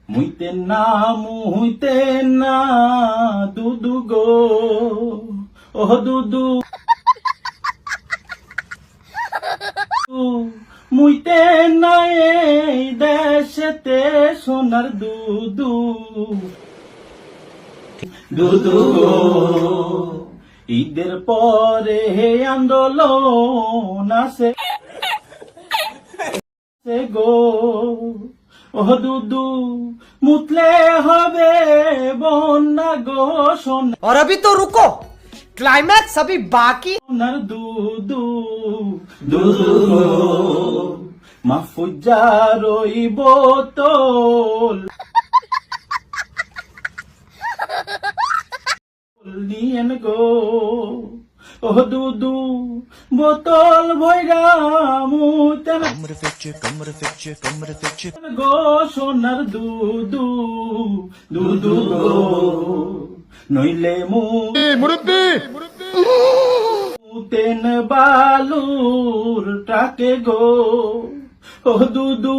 মুইতে না দুদু গো, ও দুদু মুইতে না এই দেশেতে সোনার দুদু, দুদু গো ঈদের পরে আন্দোলন আছে গো, ও দুদু মুতলে হবে বন্যা গো সোনার। और अभी तो रुको, क्लाइमैक्स अभी बाकी। সোনার দুদু, দুদু গো মাহফুজার ওই বোতল নিয়েন গো, ও দুদু বোতল ভৈরা মুতেন গো সোনার দুদু, দুদু গো নইলে মুতেন বালুর টাকে গো, ও দুদু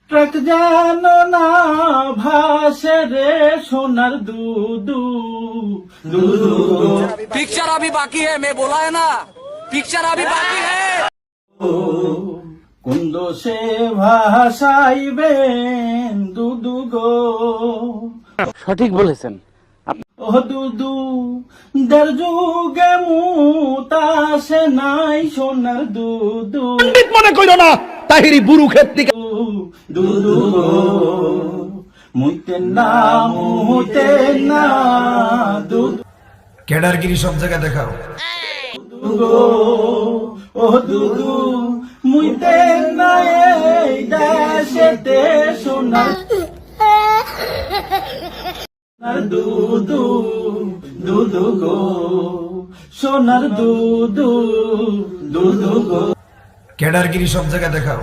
ট্রাক জানো না ভাসে রে সোনার দুদু, দুদু पिक्चर अभी बाकी है, मैं बोला है ना, पिक्चर अभी बाकी है। কোন দোষে ভাসাইবেন দুদু গো, সঠিক বলেছেন। ও দুদু দের যুগে মুতাসে নাই সোনার দুদু, মনে কইরো না তাহিরি বুরু ক্ষেত থেকে দুদু গো মুইতে না দুদু কেডারগিরি সব জায়গায় দেখাও। গো, ও দুদু মুইতে না এই দেশেতে সোনার দুদু, দুদু গো সোনার দুদু, দুদু গো কেডারগিরি সব জায়গায় দেখাও।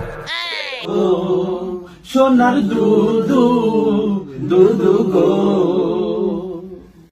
সোনার দুদু, দুদু গো।